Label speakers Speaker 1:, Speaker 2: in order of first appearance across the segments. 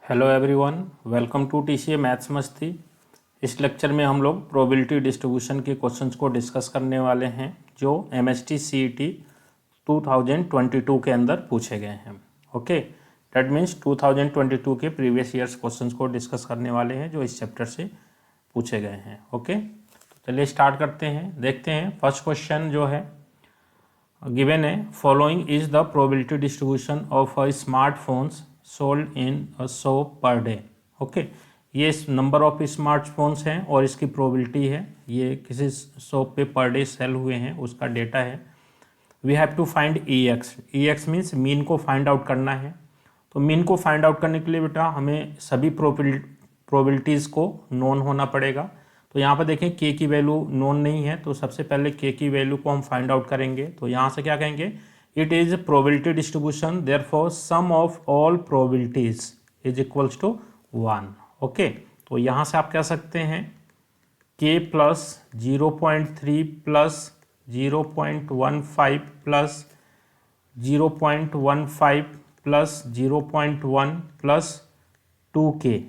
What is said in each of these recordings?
Speaker 1: Hello everyone, welcome to TCA maths Masti. इस lecture में हम लोग प्रोबेबिलिटी डिस्ट्रीब्यूशन के क्वेश्चंस को डिस्कस करने वाले हैं जो एमएसटी सीईटी 2022 के अंदर पूछे गए हैं। ओके, दैट मीन्स 2022 के प्रीवियस ईयर्स क्वेश्चंस को डिस्कस करने वाले हैं जो इस चैप्टर से पूछे गए हैं। ओके, तो चलिए स्टार्ट करते हैं, देखते हैं। फर्स्ट क्वेश्चन जो है गिवन है, following is the probability distribution of a smartphones sold in a shop per day. Okay, ये नंबर ऑफ स्मार्टफोन्स हैं और इसकी प्रोबेबिलिटी है, ये किसी शॉप पे पर डे सेल हुए हैं उसका डेटा है। We have to find E X. E X means mean को फाइंड आउट करना है। तो मीन को फाइंड आउट करने के लिए बेटा हमें सभी प्रोबेबिलिटीज़ को नोन होना पड़ेगा। तो यहाँ पर देखें के की वैल्यू नोन नहीं है, तो सबसे पहले के की वैल्यू को हम फाइंड आउट करेंगे। तो यहाँ से क्या कहेंगे, it is probability distribution, therefore sum of all probabilities is equals to 1। Okay, तो यहाँ से आप कह सकते हैं k plus 0.3 plus 0.15 plus 0.15 plus 0.1 plus 2k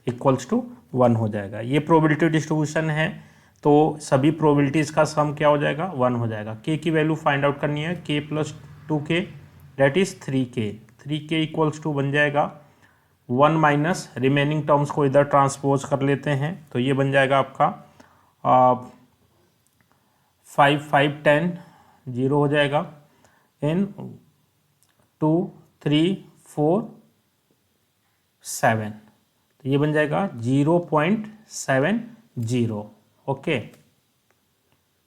Speaker 1: equals to 1 हो जाएगा। ये प्रोबेबिलिटी डिस्ट्रीब्यूशन है, तो सभी प्रोबेबिलिटीज़ का सम क्या हो जाएगा, 1 हो जाएगा। के की वैल्यू फाइंड आउट करनी है, k plus 2k that is 3k। 3k equals to बन जाएगा 1 माइनस रिमेनिंग टर्म्स को इधर ट्रांसपोज कर लेते हैं, तो ये बन जाएगा आपका 5 5 10 0 हो जाएगा, इन 2 3 4 7, तो ये बन जाएगा 0.70। ओके,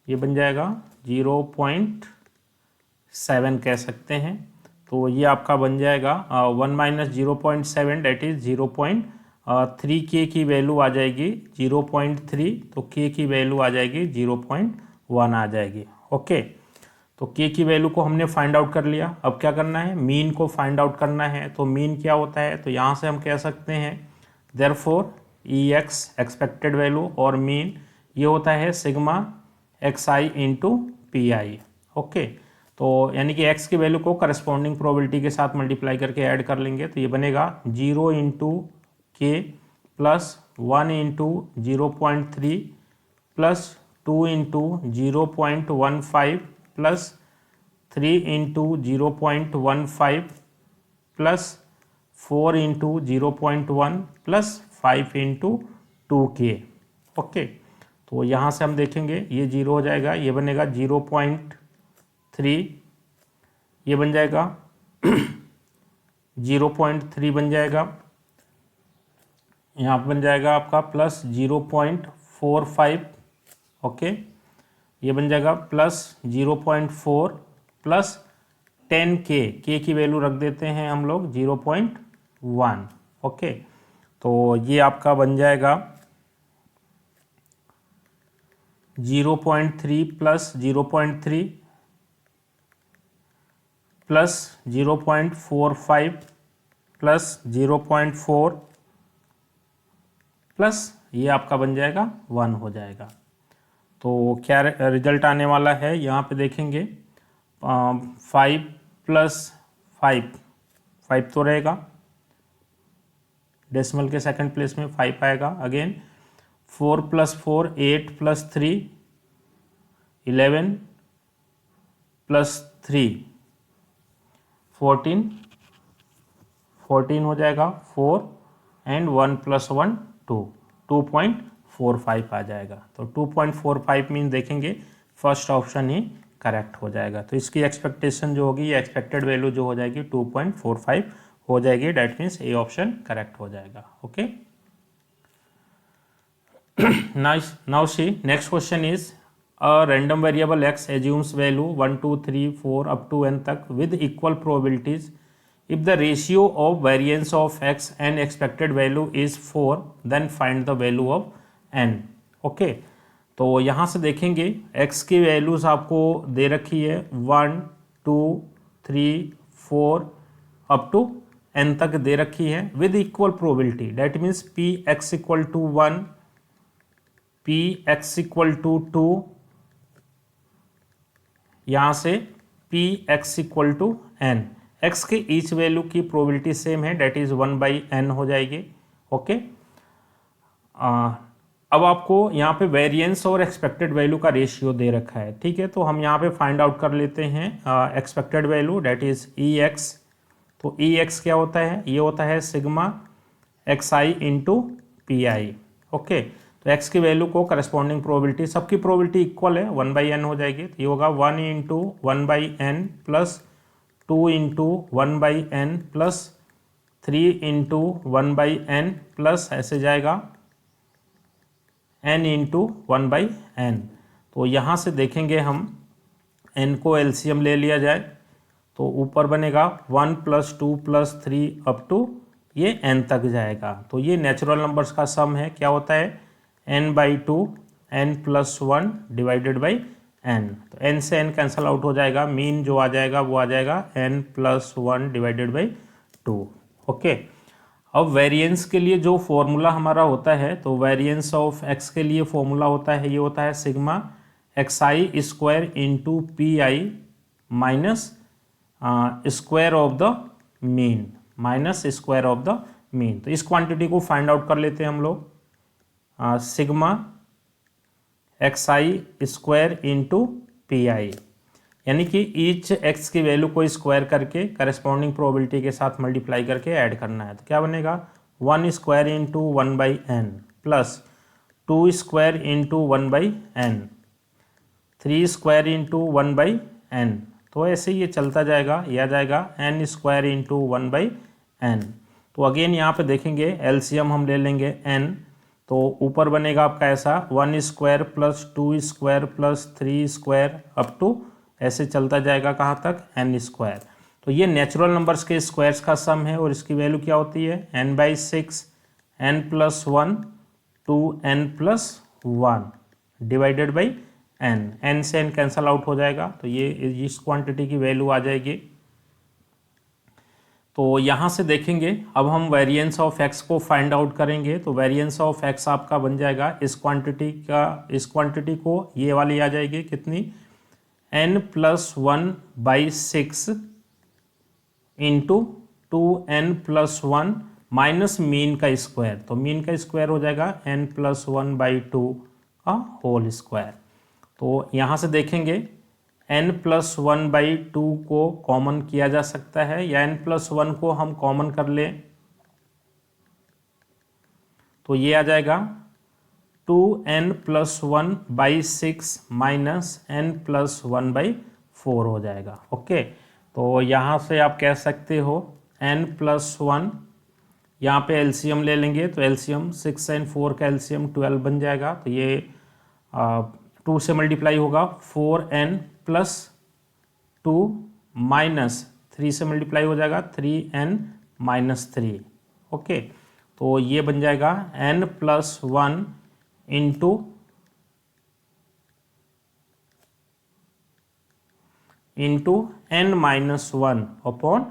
Speaker 1: ये बन जाएगा 0.7 कह सकते हैं। तो ये आपका बन जाएगा 1 माइनस 0.7 डेट इज 0.3। के की वैल्यू आ जाएगी 0.3, तो के की वैल्यू आ जाएगी 0.1 आ जाएगी। ओके, तो के की वैल्यू को हमने फाइंड आउट कर लिया। अब क्या करना है, मीन को फाइंड आउट करना है। तो मीन क्या होता है, तो यहाँ से हम कह सकते हैं देयरफॉर ई एक्स एक्सपेक्टेड वैल्यू और मीन ये होता है सिग्मा एक्स आई इंटू पी आई। ओके, तो यानी कि एक्स की वैल्यू को करस्पॉन्डिंग प्रोबेबिलिटी के साथ मल्टीप्लाई करके ऐड कर लेंगे, तो ये बनेगा 0 इंटू के plus 1 into 0.3 plus 2 into 0.15 plus 3 into 0.15 plus 4 into 0.1 plus 5 into 2k। Okay, तो यहाँ से हम देखेंगे ये 0 हो जाएगा, ये बनेगा 0.3, ये बन जाएगा 0.3 बन जाएगा, यहाँ पर बन जाएगा आपका प्लस 0.45। ओके, ये बन जाएगा प्लस 0.4 प्लस 10k, के की वैल्यू रख देते हैं हम लोग 0.1। ओके, तो ये आपका बन जाएगा 0.3 प्लस 0.3 प्लस 0.45 प्लस 0.4 प्लस ये आपका बन जाएगा 1 हो जाएगा। तो क्या रिजल्ट आने वाला है, यहाँ पे देखेंगे 5 प्लस 5 तो रहेगा, डेसिमल के सेकंड प्लेस में 5 आएगा। अगेन 4 प्लस 4 8 प्लस 3 11 प्लस 3 14 हो जाएगा, 4 एंड 1 प्लस 1 2.45 आ जाएगा। तो 2.45 मीन देखेंगे फर्स्ट ऑप्शन ही करेक्ट हो जाएगा। तो इसकी एक्सपेक्टेशन जो होगी, ये एक्सपेक्टेड वैल्यू जो हो जाएगी 2.45 हो जाएगी, that means A option correct हो जाएगा। Okay, now see next question is a random variable x assumes value 1 2 3 4 up to n तक with equal probabilities. If the ratio of variance of x and expected value is 4, then find the value of n. Okay, तो यहाँ से देखेंगे x की values आपको दे रखी है 1 2 3 4 up to n तक दे रखी है with equal probability. That means P X equal to 1, P X equal to 2, यहाँ से P X equal to n। x के ईच वैल्यू की प्रोबेबिलिटी सेम है, डेट इज़ 1/n हो जाएगी। ओके, अब आपको यहाँ पे वेरिएंस और एक्सपेक्टेड वैल्यू का रेशियो दे रखा है, ठीक है। तो हम यहाँ पे फाइंड आउट कर लेते हैं expected value, that is EX। तो EX क्या होता है, ये होता है sigma XI into PI। Okay, तो x की वैल्यू को करस्पॉन्डिंग प्रोबेबिलिटी, सबकी प्रोबेबिलिटी इक्वल है, 1/n हो जाएगी। तो ये होगा 1 into 1/n plus 2 into 1/n plus 3 into 1/n plus ऐसे जाएगा n इंटू 1/n। तो यहाँ से देखेंगे हम n को एलसीएम ले लिया जाए तो ऊपर बनेगा 1 + 2 + 3 अप टू ये n तक जाएगा। तो ये नेचुरल नंबर्स का सम है, क्या होता है n/2 n + 1 divided by n। तो n से n कैंसल आउट हो जाएगा, मीन जो आ जाएगा वो आ जाएगा n + 1 डिवाइडेड बाई 2। ओके, अब वेरिएंस के लिए जो फॉर्मूला हमारा होता है, तो वेरिएंस ऑफ x के लिए फॉर्मूला होता है, ये होता है sigma XI² into PI minus square of the mean, minus square of the mean. तो इस क्वांटिटी को फाइंड आउट कर लेते हैं हम लोग, सिग्मा XI² इंटू PI, यानी कि ईच x की वैल्यू को स्क्वायर करके करस्पॉन्डिंग प्रोबेबिलिटी के साथ मल्टीप्लाई करके ऐड करना है। तो क्या बनेगा 1² into 1/n plus 2² into 1/n, 3² into 1/n। तो ऐसे ये चलता जाएगा, यह आ जाएगा n² इंटू 1/n। तो अगेन यहाँ पे देखेंगे एलसीएम हम ले लेंगे n, तो ऊपर बनेगा आपका ऐसा 1² प्लस 2² प्लस 3² अप टू ऐसे चलता जाएगा कहाँ तक n²। तो ये नेचुरल नंबर्स के स्क्वायर्स का सम है और इसकी वैल्यू क्या होती है n/6 n + 1 2n + 1 divided by n से n कैंसल आउट हो जाएगा। तो ये इस क्वांटिटी की वैल्यू आ जाएगी। तो यहाँ से देखेंगे अब हम वेरिएंस ऑफ x को फाइंड आउट करेंगे। तो वेरिएंस ऑफ x आपका बन जाएगा इस क्वांटिटी को ये वाली आ जाएगी कितनी n + 1/6 into 2n + 1 minus mean का स्क्वायर। तो मीन का स्क्वायर हो जाएगा n + 1/2 का होल स्क्वायर। तो यहाँ से देखेंगे n + 1/2 को कॉमन किया जा सकता है, या n + 1 को हम कॉमन कर लें तो ये आ जाएगा 2n + 1/6 माइनस n + 1/4 हो जाएगा। ओके, तो यहाँ से आप कह सकते हो n + 1, यहाँ पे एलसीएम ले लेंगे तो एलसीएम 6 और 4 का एलसीएम 12 बन जाएगा। तो ये 2 से मल्टीप्लाई होगा 4n + 2 माइनस 3 से मल्टीप्लाई हो जाएगा 3n - 3। ओके, तो ये बन जाएगा n + 1 इंटू n - 1 अपॉन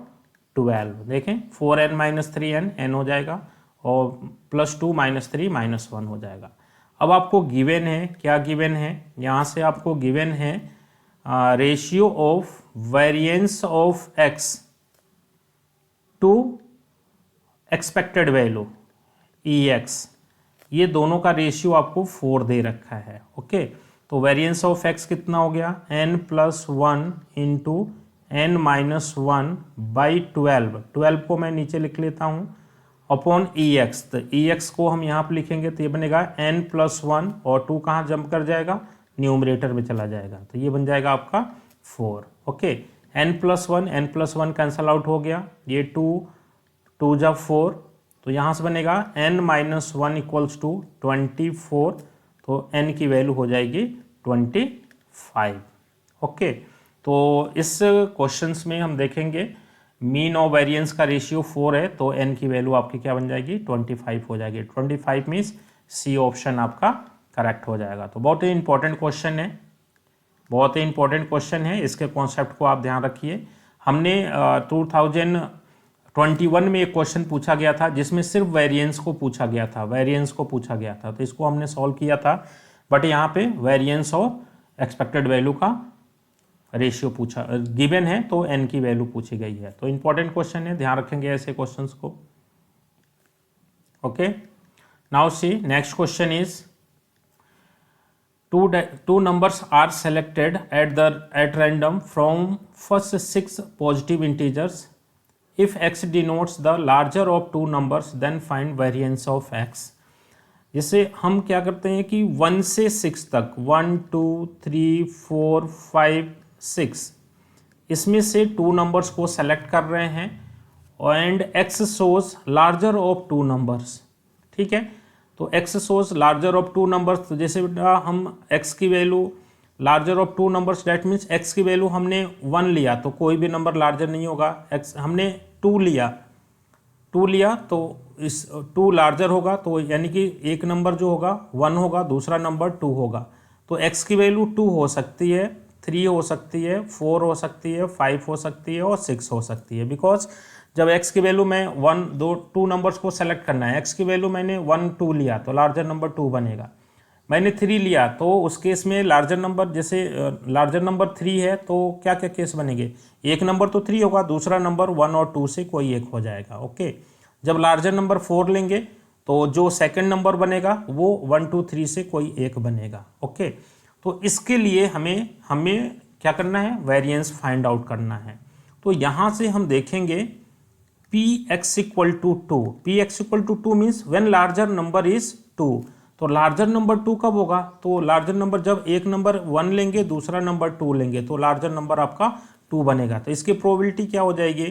Speaker 1: 12। देखें 4n - 3n n हो जाएगा और +2 - 3 -1 हो जाएगा। अब आपको गिवन है, क्या गिवन है, यहाँ से आपको गिवन है ratio of variance of x to expected value EX, ये दोनों का रेशियो आपको 4 दे रखा है। ओके, तो वेरिएंस ऑफ x कितना हो गया n + 1 इंटू n - 1/12, 12 को मैं नीचे लिख लेता हूँ अपॉन EX। तो EX को हम यहाँ पर लिखेंगे तो ये बनेगा n + 1 और 2 कहाँ जंप कर जाएगा, न्यूमरेटर में चला जाएगा। तो ये बन जाएगा आपका 4। ओके, n + 1 कैंसल आउट हो गया, ये 2 जब 4, तो यहाँ से बनेगा n - 1 = 24। तो n की वैल्यू हो जाएगी 25। ओके, तो इस क्वेश्चंस में हम देखेंगे मीन और वेरिएंस का रेशियो 4 है, तो n की वैल्यू आपकी क्या बन जाएगी 25 हो जाएगी। 25 मीन्स सी ऑप्शन आपका करेक्ट हो जाएगा। तो बहुत ही इंपॉर्टेंट क्वेश्चन है, बहुत ही इंपॉर्टेंट क्वेश्चन है, इसके कॉन्सेप्ट को आप ध्यान रखिए। हमने 2021 में एक क्वेश्चन पूछा गया था जिसमें सिर्फ वेरिएंस को पूछा गया था, तो इसको हमने सॉल्व किया था, बट यहाँ पे वेरिएंस और एक्सपेक्टेड वैल्यू का रेशियो पूछा गिवन है तो n की वैल्यू पूछी गई है। तो इंपॉर्टेंट क्वेश्चन है, ध्यान रखेंगे ऐसे क्वेश्चंस को। Okay, now see next question is two numbers are selected at random from first 6 positive integers. If x denotes the larger of two numbers, then find variance of x. जैसे हम क्या करते हैं कि 1 से 6 तक 1 2 3 4 5 6 इसमें से टू नंबर्स को सेलेक्ट कर रहे हैं and x shows larger of two numbers. ठीक है, तो x shows larger of two numbers. तो जैसे बेटा हम x की value larger of two numbers, that means x की वैल्यू हमने 1 लिया तो कोई भी नंबर लार्जर नहीं होगा। x हमने 2 लिया तो इस 2 लार्जर होगा, तो यानी कि एक नंबर जो होगा 1 होगा, दूसरा नंबर 2 होगा। तो x की वैल्यू 2 हो सकती है, 3 हो सकती है, 4 हो सकती है, 5 हो सकती है और 6 हो सकती है। बिकॉज जब x की वैल्यू में 2 नंबर्स को सेलेक्ट करना है, x की वैल्यू मैंने 1 2 लिया तो लार्जर नंबर 2 बनेगा। मैंने 3 लिया तो उस केस में लार्जर नंबर, जैसे लार्जर नंबर 3 है तो क्या क्या केस बनेंगे, एक नंबर तो 3 होगा, दूसरा नंबर 1 और 2 से कोई एक हो जाएगा। ओके, जब लार्जर नंबर 4 लेंगे तो जो सेकंड नंबर बनेगा वो 1 2 3 से कोई एक बनेगा। ओके, तो इसके लिए हमें क्या करना है, वेरिएंस फाइंड आउट करना है। तो यहाँ से हम देखेंगे Px equal to 2, Px equal to 2 means when larger number is 2। तो लार्जर नंबर 2 कब होगा, तो लार्जर नंबर जब एक नंबर 1 लेंगे दूसरा नंबर 2 लेंगे तो लार्जर नंबर आपका 2 बनेगा। तो इसकी प्रोबेबिलिटी क्या हो जाएगी,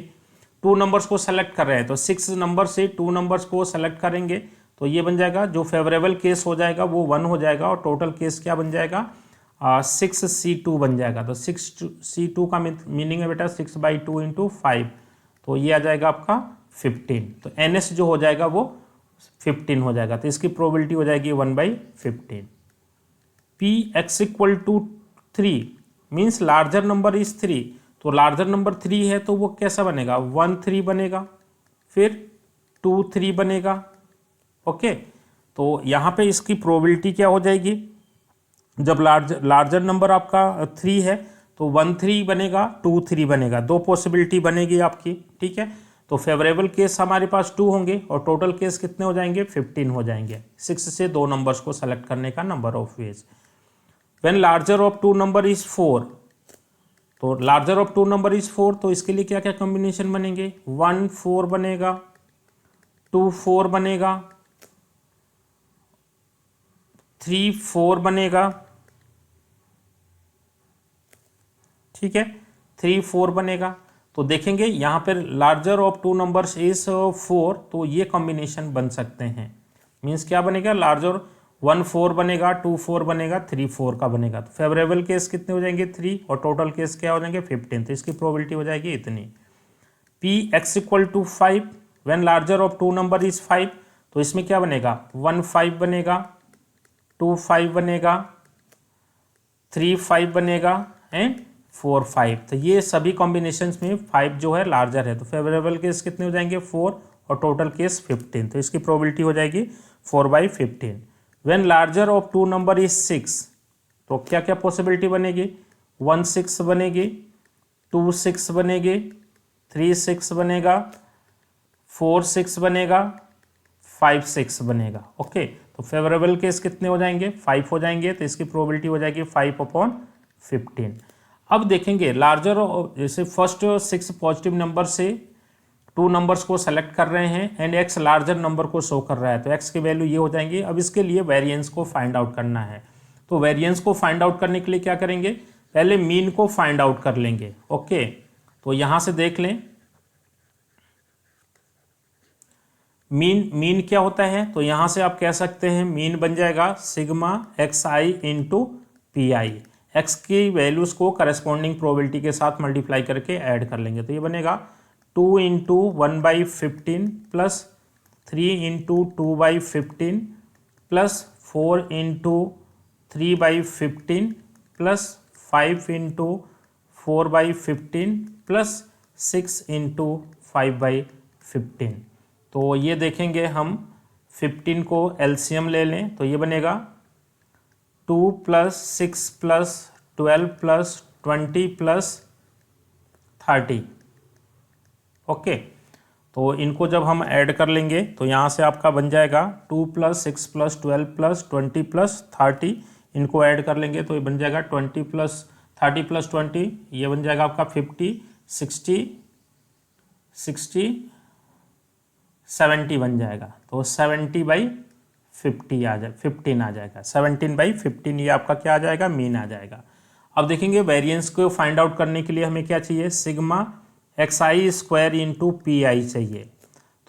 Speaker 1: 2 नंबर्स को सेलेक्ट कर रहे हैं तो 6 नंबर से 2 नंबर्स को सेलेक्ट करेंगे तो ये बन जाएगा, जो फेवरेबल केस हो जाएगा वो 1 हो जाएगा और टोटल केस क्या बन जाएगा 6c2 बन जाएगा। तो 6c2 का मीनिंग है बेटा 6/2 इंटू 5, तो ये आ जाएगा आपका 15। तो ns जो हो जाएगा वो 15 हो जाएगा। तो इसकी प्रोबेबिलिटी हो जाएगी 1/15। Px equal to 3 means larger number is 3, तो लार्जर नंबर 3 है तो वो कैसा बनेगा, 1 3 बनेगा, फिर 2 3 बनेगा। ओके, तो यहाँ पे इसकी प्रोबेबिलिटी क्या हो जाएगी, जब लार्जर नंबर आपका 3 है तो 1 3 बनेगा, 2 3 बनेगा, दो पॉसिबिलिटी बनेगी आपकी। ठीक है, तो फेवरेबल केस हमारे पास 2 होंगे और टोटल केस कितने हो जाएंगे, 15 हो जाएंगे। 6 से 2 नंबर्स को सेलेक्ट करने का number of ways. When larger of 2 number is 4, तो लार्जर ऑफ 2 नंबर इज 4, तो इसके लिए क्या क्या कॉम्बिनेशन बनेंगे, 1 4 बनेगा, 2 4 बनेगा, 3 4 बनेगा। ठीक है, 3 4 बनेगा। तो देखेंगे यहाँ पर लार्जर ऑफ 2 नंबर्स इज 4, तो ये कॉम्बिनेशन बन सकते हैं। मीन्स क्या बनेगा, लार्जर 1 4 बनेगा, 2 4 बनेगा, 3 4 का बनेगा। तो फेवरेबल केस कितने हो जाएंगे 3 और टोटल केस क्या हो जाएंगे 15। तो इसकी प्रोबेबिलिटी हो जाएगी इतनी। Px equal to 5 when larger of 2 number is 5, तो इसमें क्या बनेगा, 1 5 बनेगा, 2 5 बनेगा, 3 5 बनेगा एंड 4 5। तो ये सभी कॉम्बिनेशंस में 5 जो है लार्जर है। तो फेवरेबल केस कितने हो जाएंगे 4 और टोटल केस 15। तो इसकी प्रोबेबिलिटी हो जाएगी 4/15। When larger of 2 number is 6, तो क्या क्या पॉसिबिलिटी बनेगी, 1 6 बनेगी, 2 6 बनेगी, 3 6 बनेगा, 4 6 बनेगा, 5 6 बनेगा। ओके, तो फेवरेबल केस कितने हो जाएंगे 5 हो जाएंगे। तो इसकी प्रोबेबिलिटी हो जाएगी 5/15। अब देखेंगे लार्जर, जैसे फर्स्ट 6 पॉजिटिव नंबर से 2 नंबर्स को सेलेक्ट कर रहे हैं एंड x लार्जर नंबर को शो कर रहा है, तो x की वैल्यू ये हो जाएंगी। अब इसके लिए वेरिएंस को फाइंड आउट करना है। तो वेरिएंस को फाइंड आउट करने के लिए क्या करेंगे, पहले मीन को फाइंड आउट कर लेंगे। ओके, तो यहां से देख लें मीन क्या होता है, तो यहां से आप कह सकते हैं मीन बन जाएगा sigma xi into PI। x की वैल्यूज को करस्पॉन्डिंग प्रोबेबिलिटी के साथ मल्टीप्लाई करके ऐड कर लेंगे। तो ये बनेगा 2 into 1/15 plus 3 into 2/15 plus 4 into 3/15 plus 5 into 4/15 plus 6 into 5/15। तो ये देखेंगे हम 15 को एलसीएम ले लें तो ये बनेगा 2 + 6 + 12 + 20 प्लस 30। ओके, तो इनको जब हम ऐड कर लेंगे तो यहाँ से आपका बन जाएगा 2 प्लस 6 प्लस 12 प्लस 20 प्लस 30। इनको ऐड कर लेंगे तो ये बन जाएगा 20 प्लस 30 प्लस 20, ये बन जाएगा आपका 50, 60, 70 बन जाएगा। तो 70/50 आ जाए 15 आ जाएगा। 17/15 ये आपका क्या आ जाएगा, मीन आ जाएगा। अब देखेंगे वेरिएंस को फाइंड आउट करने के लिए हमें क्या चाहिए, sigma xi square into P आई चाहिए।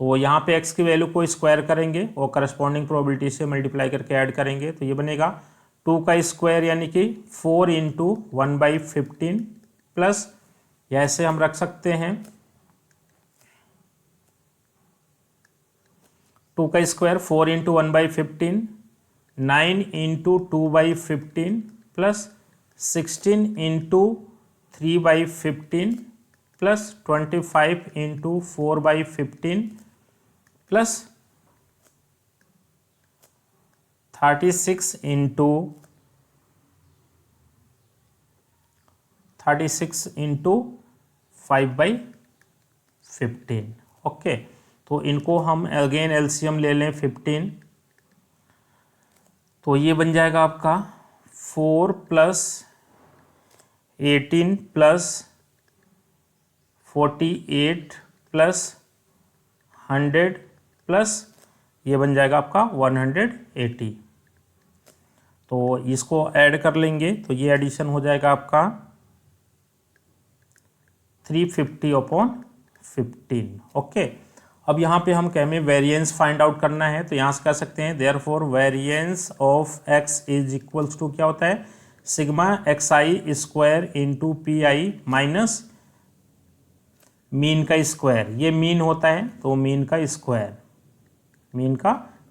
Speaker 1: तो यहाँ पे x की वैल्यू को स्क्वायर करेंगे और करस्पॉन्डिंग प्रोबेबिलिटी से मल्टीप्लाई करके ऐड करेंगे, तो ये बनेगा 2 का स्क्वायर यानी कि 4 इंटू 1/15 प्लस, या ऐसे हम रख सकते हैं 2 का square 4 into 1/15, 9 into 2/15 plus 16 into 3/15 plus 25 into 4/15 plus 36 into 5/15। Okay, तो इनको हम अगेन एलसीएम ले लें 15, तो ये बन जाएगा आपका 4 प्लस 18 प्लस 48 प्लस 100 प्लस ये बन जाएगा आपका 180। तो इसको ऐड कर लेंगे तो ये एडिशन हो जाएगा आपका 350/15। ओके, अब यहाँ पे हम क्या में वेरिएंस फाइंड आउट करना है, तो यहाँ से कह सकते हैं therefore variance of x is equals to क्या होता है, sigma xi square into P I minus mean का स्क्वायर। ये मीन होता है तो मीन का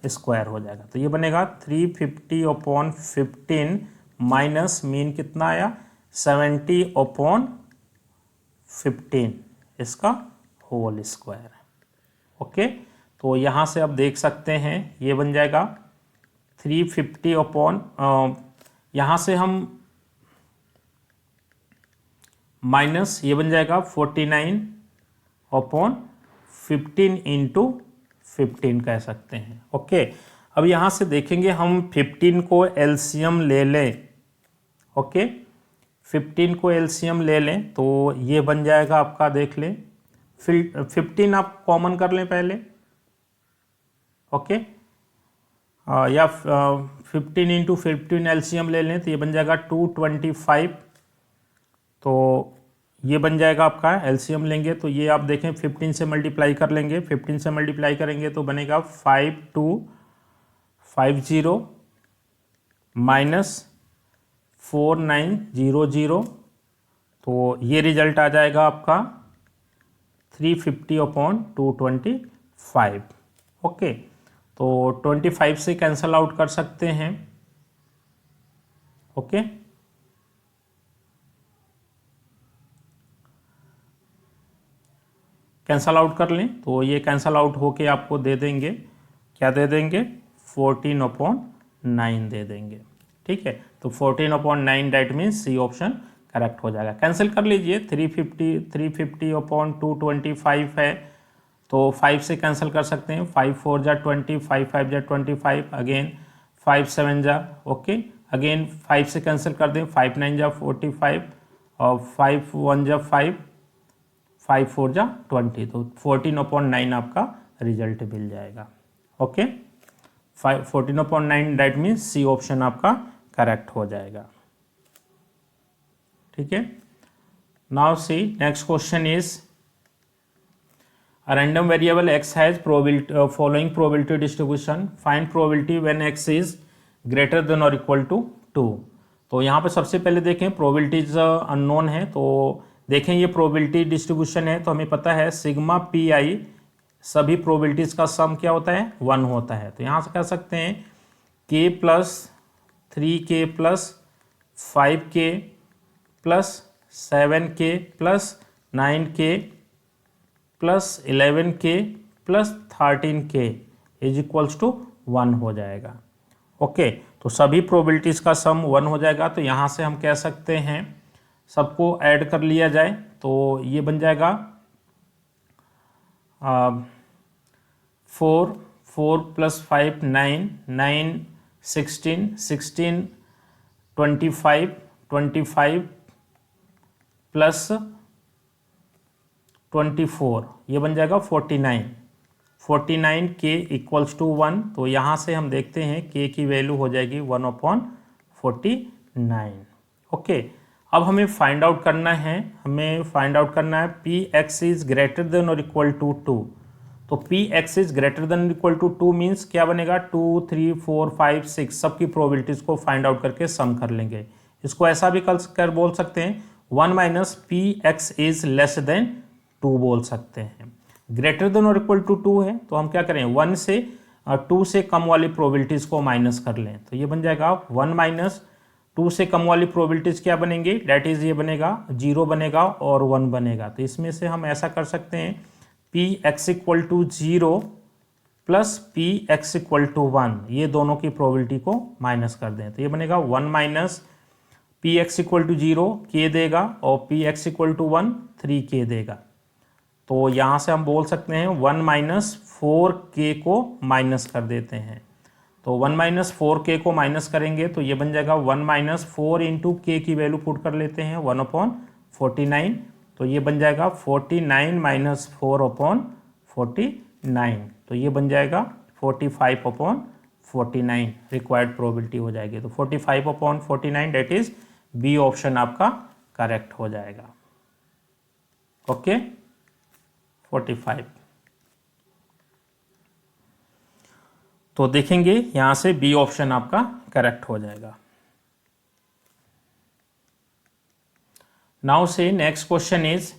Speaker 1: स्क्वायर हो जाएगा। तो ये बनेगा 350/15 माइनस मीन कितना आया 70/15 इसका होल स्क्वायर। ओके, तो यहाँ से आप देख सकते हैं ये बन जाएगा 350 यहाँ से हम माइनस ये बन जाएगा 49/15 इंटू 15 कह सकते हैं। ओके, अब यहाँ से देखेंगे हम 15 को एलसीएम ले लें। ओके, 15 को एलसीएम ले लें तो ये बन जाएगा आपका, देख लें 15 आप कॉमन कर लें पहले। ओके, या 15 इंटू 15 एलसीएम ले लें तो ये बन जाएगा 225। तो ये बन जाएगा आपका, एलसीएम लेंगे तो ये आप देखें 15 से मल्टीप्लाई कर लेंगे, 15 से मल्टीप्लाई करेंगे तो बनेगा 5250 माइनस 4900। तो ये रिजल्ट आ जाएगा आपका 350/225। ओके, तो 25 से कैंसल आउट कर सकते हैं। ओके, कैंसल आउट कर लें तो ये कैंसल आउट होके आपको दे देंगे, क्या दे देंगे 14/9 दे देंगे। ठीक है, तो 14/9 that means C option correct हो जाएगा। कैंसिल कर लीजिए, 350/225 है तो 5 से कैंसिल कर सकते हैं, 5 4 जा 20, 5 5 जा 25, अगेन 5 7 जा ओके, अगेन 5 से कैंसिल कर दें, 5 9 जा 45 और 5 1 जा 5, 5 4 जा 20, तो 14/9 आपका रिजल्ट मिल जाएगा। Okay, 14/9 that means C option आपका करेक्ट हो जाएगा। ठीक है, now see next question is a random variable x has probability following probability distribution, find probability when x is greater than or equal to 2। तो यहाँ पे सबसे पहले देखें प्रोबेबिलिटीज अननोन है, तो देखें ये प्रोबेबिलिटी डिस्ट्रीब्यूशन है तो हमें पता है सिग्मा पी आई सभी प्रोबेबिलिटीज का सम क्या होता है 1 होता है। तो यहाँ से कह सकते हैं k plus 3k plus 5k plus 7k plus 9k plus 11k plus 13k is equals to 1 हो जाएगा। ओके, तो सभी प्रोबेबिलिटीज़ का सम 1 हो जाएगा। तो यहाँ से हम कह सकते हैं सबको ऐड कर लिया जाए तो ये बन जाएगा 4, 4 + 5 9, 9 16, 16 25, 25 प्लस 24, ये बन जाएगा 49, 49 के इक्वल्स टू 1। तो यहाँ से हम देखते हैं के की वैल्यू हो जाएगी 1/49। ओके, अब हमें फाइंड आउट करना है, P X is greater than और इक्वल टू 2। तो P X is greater than equal to 2 means क्या बनेगा, 2 3 4 5 6 सबकी प्रोबेबिलिटीज को फाइंड आउट करके सम कर लेंगे। इसको ऐसा भी कर बोल सकते हैं 1 - P X is less than 2 बोल सकते हैं। ग्रेटर देन और इक्वल टू 2 है तो हम क्या करें, 1 से 2 से कम वाली प्रोबेबिलिटीज को माइनस कर लें। तो ये बन जाएगा 1 - 2 से कम वाली प्रोबेबिलिटीज क्या बनेंगी, डेट इज ये बनेगा 0 बनेगा और 1 बनेगा। तो इसमें से हम ऐसा कर सकते हैं P X equal to 0 plus P X equal to 1, ये दोनों की प्रोबेबिलिटी को माइनस कर दें। तो ये बनेगा 1 - पी एक्स इक्वल टू 0 के देगा और पी एक्स इक्वल टू 1 3 के देगा। तो यहाँ से हम बोल सकते हैं 1 - 4 के को माइनस कर देते हैं। तो 1 - 4 के को माइनस करेंगे तो ये बन जाएगा 1 - 4 इंटू के की वैल्यू पुट कर लेते हैं 1/49। तो ये बन जाएगा 49 - 4/49। तो ये बन जाएगा 45/49 रिक्वायर्ड प्रोबेबिलिटी हो जाएगी। तो 45/49 डेट इज बी ऑप्शन आपका करेक्ट हो जाएगा। ओके, 45। तो देखेंगे यहां से बी ऑप्शन आपका करेक्ट हो जाएगा। नाउ से next question is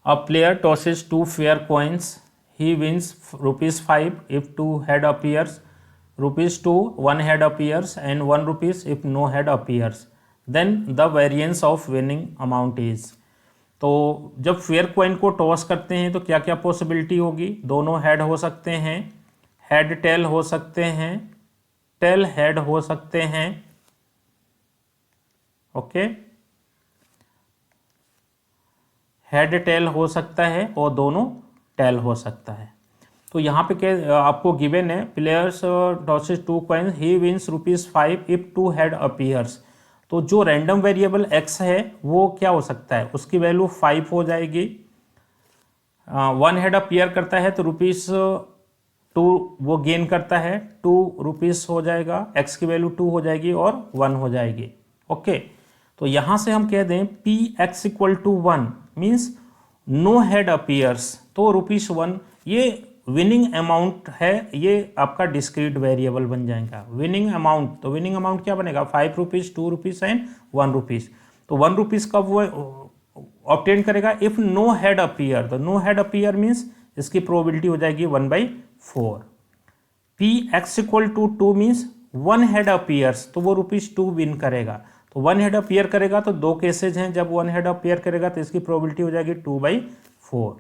Speaker 1: a player tosses 2 fair coins, he wins ₹5 if 2 head appears, ₹2 1 head appears and ₹1 if no head appears, then the variance of winning amount is। तो जब fair coin को toss करते हैं तो क्या क्या possibility होगी, दोनों हेड हो सकते हैं, हेड टेल हो सकते हैं, टेल हेड हो सकते हैं। ओके, हेड टेल हो सकता है और दोनों टेल हो सकता है। तो यहाँ पे क्या आपको गिवन है, players tosses 2 coins, he wins ₹5 if 2 head appears. तो जो रैंडम वेरिएबल x है वो क्या हो सकता है, उसकी वैल्यू 5 हो जाएगी। 1 हेड अपीयर करता है तो ₹2 वो गेन करता है, ₹2 हो जाएगा, x की वैल्यू 2 हो जाएगी और 1 हो जाएगी। ओके, तो यहाँ से हम कह दें P X equal to 1 means no head appears, तो ₹1 ये विनिंग अमाउंट है, ये आपका डिस्क्रीट वेरिएबल बन जाएगा। विनिंग अमाउंट, तो विनिंग अमाउंट क्या बनेगा, ₹5, ₹2 एंड ₹1। तो ₹1 कब वो ऑब्टेन करेगा, इफ नो हेड अपीयर। तो नो हेड अपीयर मीन्स इसकी प्रोबेबिलिटी हो जाएगी 1/4। P X equal to 2 means 1 head appears, तो वो ₹2 विन करेगा। तो 1 हेड अपीयर करेगा तो 2 केसेज हैं, जब 1 हेड अपीयर करेगा तो इसकी प्रोबेबिलिटी हो जाएगी 2/4।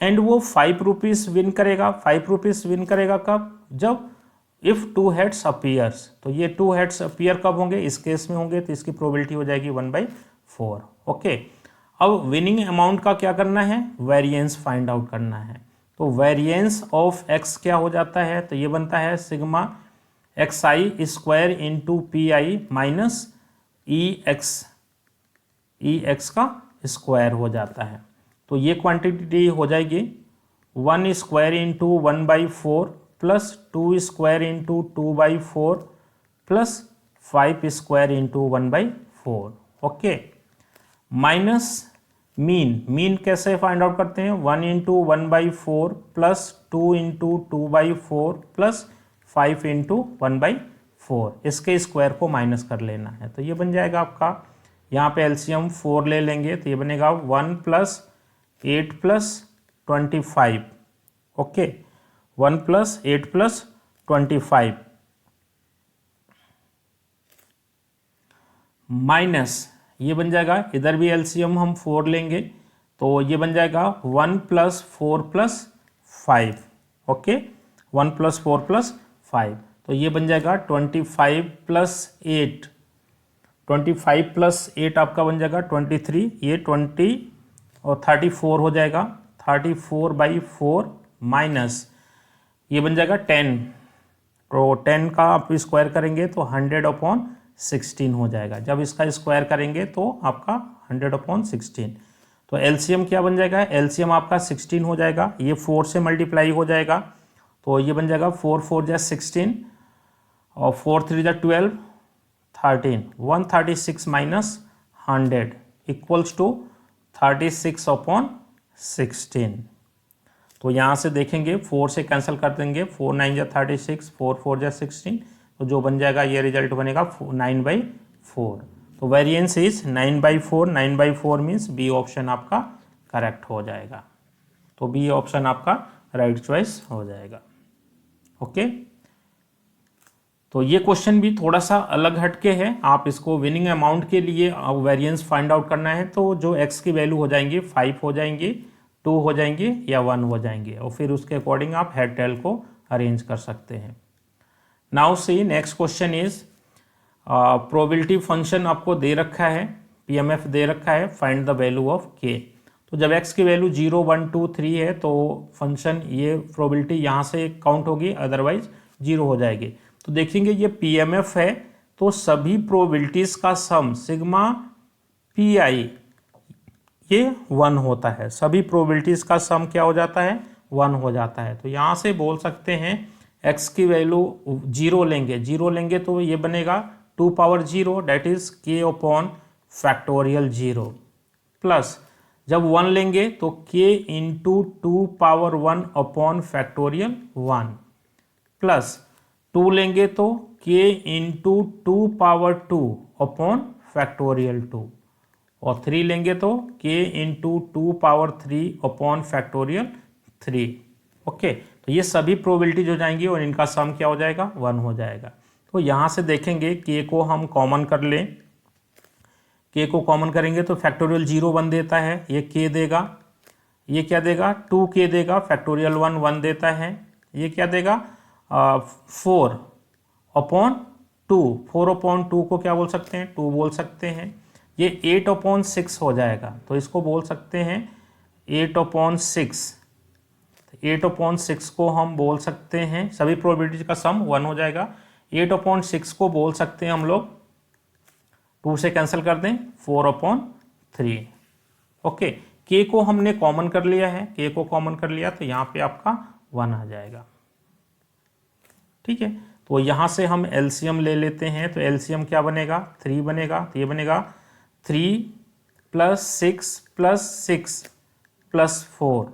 Speaker 1: एंड वो ₹5 विन करेगा। ₹5 विन करेगा कब, जब इफ 2 हेड्स अपीयर्स। तो ये 2 हेड्स अपीयर कब होंगे, इस केस में होंगे, तो इसकी प्रोबेबिलिटी हो जाएगी 1/4। ओके, अब विनिंग अमाउंट का क्या करना है, वेरिएंस फाइंड आउट करना है। तो वेरिएंस ऑफ एक्स क्या हो जाता है, तो ये बनता है sigma xi square into P I minus E x का स्क्वायर हो जाता है। तो ये क्वांटिटी हो जाएगी 1 square into 1/4 plus 2 square into 2/4 plus 5 square into 1/4। Okay, minus mean कैसे फाइंड आउट करते हैं, 1 into 1/4 plus 2 into 2/4 plus 5 into 1/4, इसके स्क्वायर को माइनस कर लेना है। तो ये बन जाएगा आपका, यहाँ पे एलसीएम 4 ले लेंगे तो ये बनेगा 1 + 8 + 25। ओके, 1 + 8 + 25 माइनस, ये बन जाएगा, इधर भी एलसीएम हम 4 लेंगे तो ये बन जाएगा 1 + 4 + 5। ओके, 1 + 4 + 5, तो ये बन जाएगा 25 + 8 25 प्लस 8 आपका बन जाएगा 23, ये 20 और 34 हो जाएगा। 34/4 माइनस ये बन जाएगा 10, तो 10 का आप स्क्वायर करेंगे तो 100/16 हो जाएगा। जब इसका स्क्वायर करेंगे तो आपका 100/16, तो एलसीएम क्या बन जाएगा, एलसीएम आपका 16 हो जाएगा। ये 4 से मल्टीप्लाई हो जाएगा, तो ये बन जाएगा 4 4 जा 16 और 4 3 जा 12, 13, 136 माइनस 100 इक्वल्स टू 36/16। तो यहाँ से देखेंगे 4 से कैंसिल कर देंगे, 4 9 जा 36, 4 4 जा 16, तो जो बन जाएगा ये रिजल्ट बनेगा 9/4। तो variance is 9/4। 9/4 means B option आपका करेक्ट हो जाएगा। तो बी ऑप्शन आपका राइट चॉइस हो जाएगा। ओके, तो ये क्वेश्चन भी थोड़ा सा अलग हटके है। आप इसको विनिंग अमाउंट के लिए वेरिएंस फाइंड आउट करना है, तो जो एक्स की वैल्यू हो जाएंगी 5 हो जाएंगी, 2 हो जाएंगे या 1 हो जाएंगे, और फिर उसके अकॉर्डिंग आप हेड टेल को अरेंज कर सकते हैं। Now see next question is probability function आपको दे रखा है, पीएमएफ दे रखा है, फाइंड द वैल्यू ऑफ के। तो जब x की वैल्यू 0 1 2 3 है तो फंक्शन ये प्रोबेबिलिटी यहाँ से काउंट होगी, अदरवाइज 0 हो जाएगी। तो देखेंगे ये पीएमएफ है, तो सभी प्रोबेबिलिटीज का सम सिग्मा पी आई ये 1 होता है। सभी प्रोबेबिलिटीज का सम क्या हो जाता है, 1 हो जाता है। तो यहाँ से बोल सकते हैं x की वैल्यू 0 लेंगे, 0 लेंगे तो ये बनेगा 2 power 0 that is k upon factorial 0, plus जब 1 लेंगे तो k into 2 power 1 upon factorial 1, plus 2 लेंगे तो k into 2 power 2 upon factorial 2, और 3 लेंगे तो k into 2 power 3 upon factorial 3। Okay, तो ये सभी प्रोबेबिलिटी हो जाएंगी और इनका सम क्या हो जाएगा, 1 हो जाएगा। तो यहाँ से देखेंगे k को हम कॉमन कर लें, k को कॉमन करेंगे तो फैक्टोरियल 0 1 देता है, ये k देगा, ये क्या देगा 2k देगा, फैक्टोरियल 1 1 देता है, ये क्या देगा 4 अपॉन 2, 4 अपॉन 2 को क्या बोल सकते हैं, 2 बोल सकते हैं। ये 8/6 हो जाएगा, तो इसको बोल सकते हैं 8/6। 8/6 को हम बोल सकते हैं, सभी प्रोबेबिलिटी का सम 1 हो जाएगा। 8/6 को बोल सकते हैं हम लोग, 2 से कैंसिल कर दें 4/3। ओके, k को हमने कॉमन कर लिया है, k को कॉमन कर लिया तो यहाँ पे आपका 1 आ जाएगा। ठीक है, तो यहाँ से हम एलसीएम ले लेते हैं, तो एलसीएम क्या बनेगा, 3 बनेगा, तो ये बनेगा 3 + 6 + 6 + 4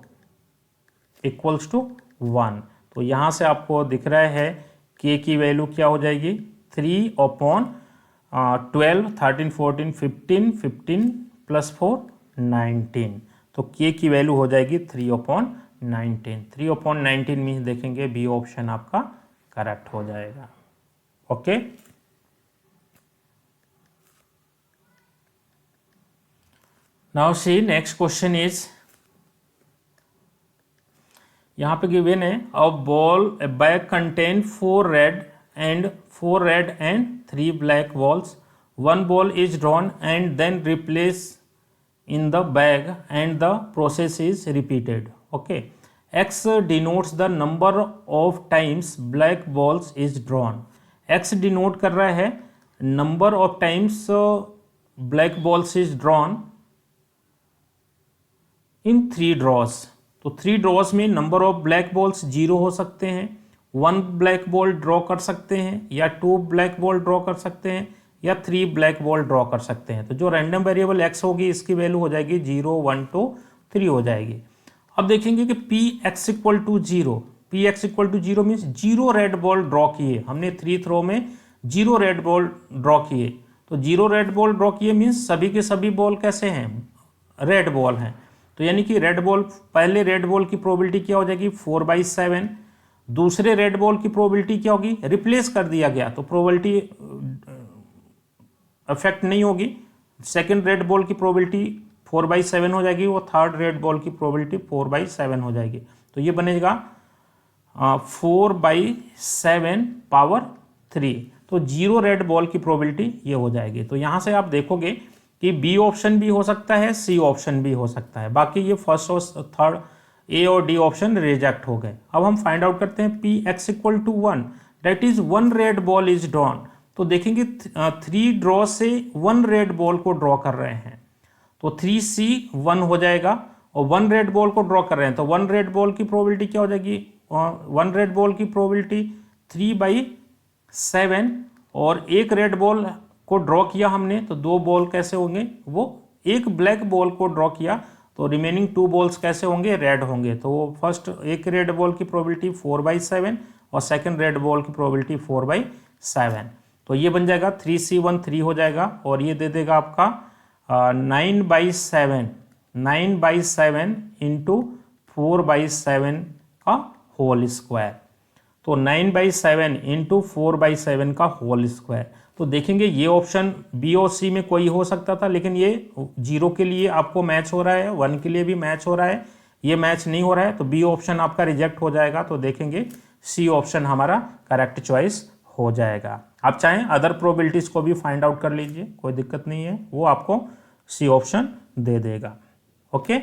Speaker 1: इक्वल्स टू 1। तो यहाँ से आपको दिख रहा है k की वैल्यू क्या हो जाएगी, 3/12, 13 14 15, 15 + 4 19। तो k की वैल्यू हो जाएगी 3/19। 3/19 मीन्स देखेंगे बी ऑप्शन आपका करेक्ट हो जाएगा। Okay, now see next question is, यहाँ पे गिवन है a bag contain 4 red and 3 black balls. 1 ball is drawn and then replace in the bag and the process is repeated. Okay, x denotes the number of times black balls is drawn. x denote कर रहा है number of times black balls is drawn in 3 draws. तो 3 draws में number of black balls 0 हो सकते हैं, 1 black ball draw कर सकते हैं, या 2 black ball ड्रॉ कर सकते हैं, या 3 ब्लैक बॉल ड्रॉ कर सकते हैं। तो जो रैंडम वेरिएबल x होगी इसकी वैल्यू हो जाएगी 0 1 2 3 हो जाएगी। अब देखेंगे कि px = 0, px = 0 means 0 red ball draw किए, हमने 3 थ्रो में 0 रेड बॉल ड्रॉ किए। तो 0 रेड बॉल ड्रॉ किए मीन्स सभी के सभी बॉल कैसे हैं, रेड बॉल हैं। तो यानी कि रेड बॉल, पहले रेड बॉल की प्रोबेबिलिटी क्या हो जाएगी 4/7, दूसरे रेड बॉल की प्रोबेबिलिटी क्या होगी, रिप्लेस कर दिया गया तो प्रोबेबिलिटी अफेक्ट नहीं होगी। सेकंड रेड बॉल की प्रोबेबिलिटी 4/7 हो जाएगी, वो थर्ड रेड बॉल की प्रोबेबिलिटी 4/7 हो जाएगी। तो ये बनेगा 4/7 पावर 3। तो 0 रेड बॉल की प्रोबेबिलिटी ये हो जाएगी। तो यहाँ से आप देखोगे कि बी ऑप्शन भी हो सकता है, सी ऑप्शन भी हो सकता है, बाकी ये फर्स्ट और थर्ड ए और डी ऑप्शन रिजेक्ट हो गए। अब हम फाइंड आउट करते हैं P X equal to 1, that is 1 red ball is drawn. तो देखेंगे 3 ड्रॉ से 1 रेड बॉल को ड्रॉ कर रहे हैं, तो 3C 1 हो जाएगा, और 1 रेड बॉल को ड्रॉ कर रहे हैं तो 1 रेड बॉल की प्रोबेबिलिटी क्या हो जाएगी, 1 रेड बॉल की प्रोबेबिलिटी 3/7, और एक रेड बॉल को ड्रॉ किया हमने तो 2 बॉल कैसे होंगे, वो एक ब्लैक बॉल को ड्रॉ किया तो रिमेनिंग 2 बॉल्स कैसे होंगे, रेड होंगे। तो फर्स्ट एक रेड बॉल की प्रोबेबिलिटी 4/7 और सेकंड रेड बॉल की प्रोबेबिलिटी 4/7, तो ये बन जाएगा 3C1 3 हो जाएगा, और ये दे देगा आपका 9/7 इंटू 4/7 का होल स्क्वायर, तो 9/7 इंटू 4/7 का होल स्क्वायर। तो देखेंगे ये ऑप्शन बी और सी में कोई हो सकता था, लेकिन ये 0 के लिए आपको मैच हो रहा है, 1 के लिए भी मैच हो रहा है, ये मैच नहीं हो रहा है, तो बी ऑप्शन आपका रिजेक्ट हो जाएगा। तो देखेंगे सी ऑप्शन हमारा करेक्ट चॉइस हो जाएगा। आप चाहें अदर प्रोबेबिलिटीज को भी फाइंड आउट कर लीजिए, कोई दिक्कत नहीं है, वो आपको सी ऑप्शन दे देगा। Okay,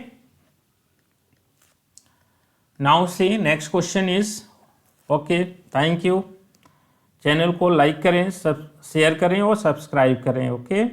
Speaker 1: now see next question is, okay thank you. Channel को लाइक करें, शेयर करें और सब्सक्राइब करें। ओके।